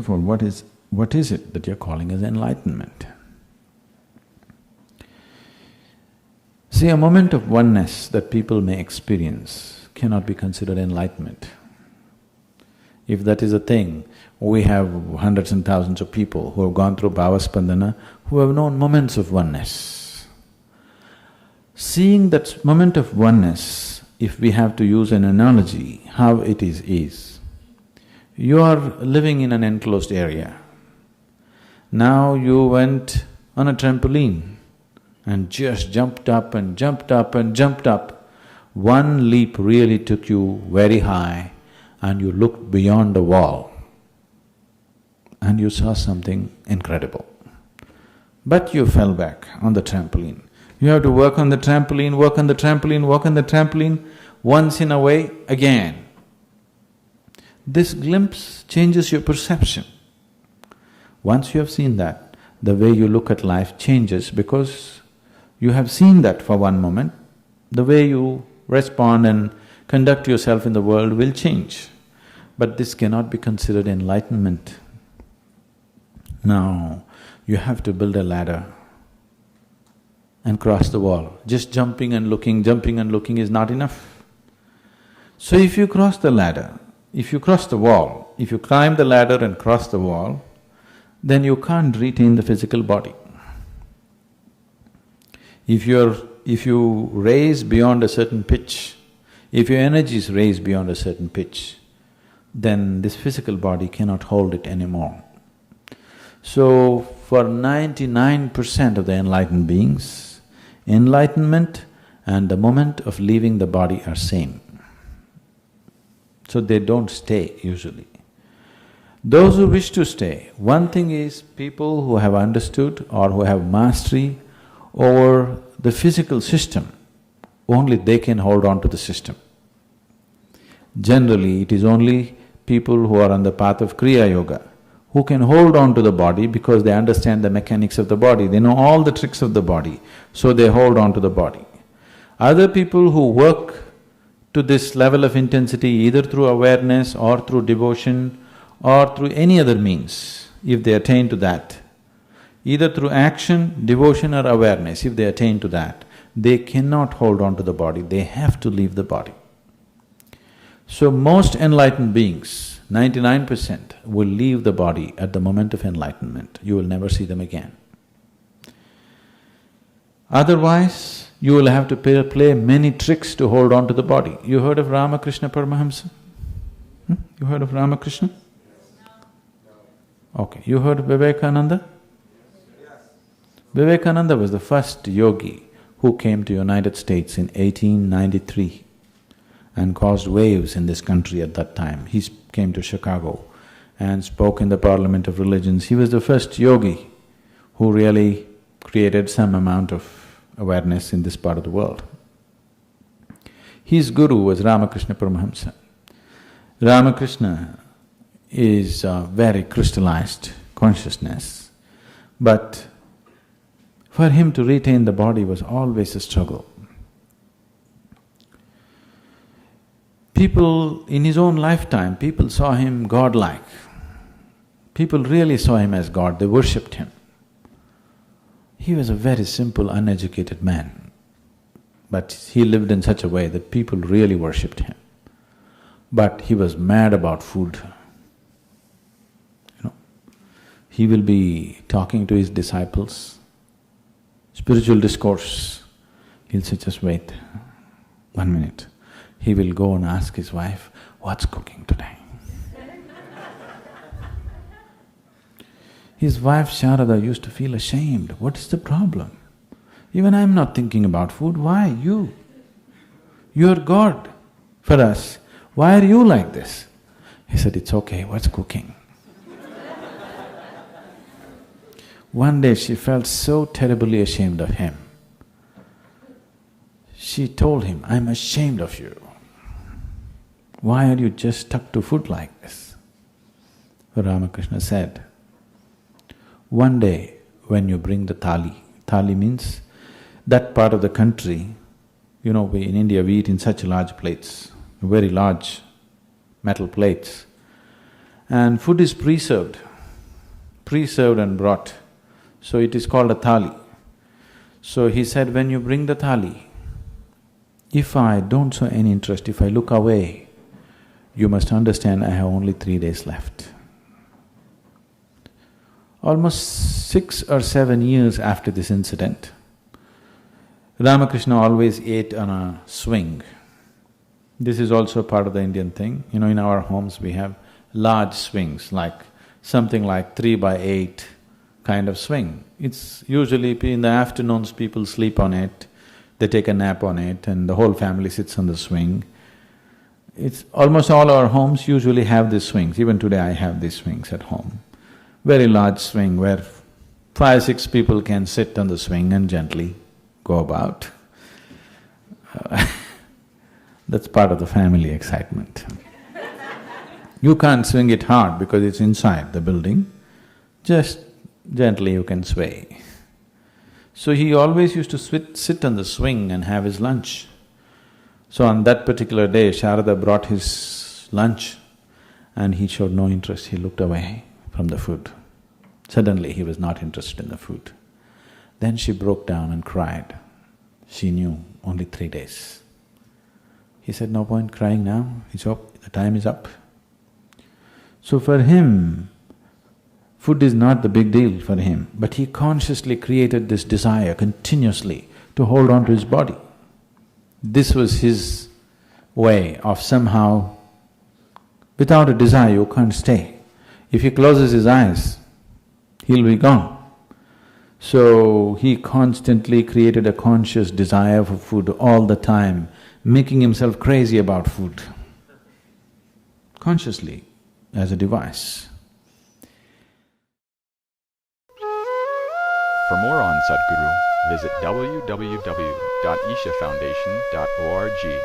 of all, what is it that you're calling as enlightenment? See, a moment of oneness that people may experience cannot be considered enlightenment. If that is a thing, we have hundreds and thousands of people who have gone through Bhavaspandana, who have known moments of oneness. Seeing that moment of oneness, if we have to use an analogy, how it is, you are living in an enclosed area. Now you went on a trampoline and just jumped up and jumped up and jumped up. One leap really took you very high and you looked beyond the wall and you saw something incredible. But you fell back on the trampoline. You have to work on the trampoline, work on the trampoline, work on the trampoline, once in a way again. This glimpse changes your perception. Once you have seen that, the way you look at life changes because you have seen that for one moment. The way you respond and conduct yourself in the world will change. But this cannot be considered enlightenment. Now, you have to build a ladder and cross the wall. Just jumping and looking is not enough. So if you cross the ladder, if you cross the wall, if you climb the ladder and cross the wall, then you can't retain the physical body. If you raise beyond a certain pitch, if your energy is raised beyond a certain pitch, then this physical body cannot hold it anymore. So, for 99% of the enlightened beings, enlightenment and the moment of leaving the body are same. So they don't stay usually. Those who wish to stay, one thing is people who have understood or who have mastery over the physical system, only they can hold on to the system. Generally, it is only people who are on the path of Kriya Yoga who can hold on to the body because they understand the mechanics of the body, they know all the tricks of the body, so they hold on to the body. Other people who work to this level of intensity either through awareness or through devotion or through any other means, if they attain to that, either through action, devotion or awareness, if they attain to that, they cannot hold on to the body, they have to leave the body. So most enlightened beings, 99%, will leave the body at the moment of enlightenment. You will never see them again. Otherwise, you will have to play many tricks to hold on to the body. You heard of Ramakrishna Paramahamsa? You heard of Ramakrishna? Okay, you heard of Vivekananda? Vivekananda was the first yogi who came to United States in 1893 and caused waves in this country at that time. He came to Chicago and spoke in the Parliament of Religions. He was the first yogi who really created some amount of awareness in this part of the world. His guru was Ramakrishna Paramahamsa. Ramakrishna is a very crystallized consciousness, but for him to retain the body was always a struggle. People, in his own lifetime, people saw him godlike. People really saw him as God, they worshipped him. He was a very simple, uneducated man, but he lived in such a way that people really worshipped him. But he was mad about food. He will be talking to his disciples, spiritual discourse, he'll say, just wait, 1 minute. He will go and ask his wife, what's cooking today? His wife Sharada used to feel ashamed, what is the problem? Even I'm not thinking about food, why you? You're God for us, why are you like this? He said, it's okay, what's cooking? One day she felt so terribly ashamed of him. She told him, I'm ashamed of you. Why are you just stuck to food like this? Ramakrishna said, one day when you bring the thali means that part of the country, in India we eat in such large plates, very large metal plates, and food is preserved pre-served and brought. So it is called a thali. So he said, when you bring the thali, if I don't show any interest, if I look away, you must understand I have only 3 days left. Almost 6 or 7 years after this incident, Ramakrishna always ate on a swing. This is also part of the Indian thing. You know, in our homes we have large swings, like something like 3 by 8 kind of swing. It's usually in the afternoons people sleep on it, they take a nap on it and the whole family sits on the swing. It's almost all our homes usually have these swings. Even today I have these swings at home. Very large swing where 5-6 people can sit on the swing and gently go about. That's part of the family excitement. You can't swing it hard because it's inside the building, just gently you can sway. So he always used to sit on the swing and have his lunch. So on that particular day, Sharada brought his lunch and he showed no interest, he looked away from the food. Suddenly he was not interested in the food. Then she broke down and cried. She knew only 3 days. He said, no point crying now, it's up, the time is up. So for him, food is not the big deal for him, but he consciously created this desire continuously to hold on to his body. This was his way of somehow, without a desire you can't stay. If he closes his eyes, he'll be gone. So he constantly created a conscious desire for food all the time, making himself crazy about food, consciously, as a device. For more on Sadhguru, visit www.ishafoundation.org.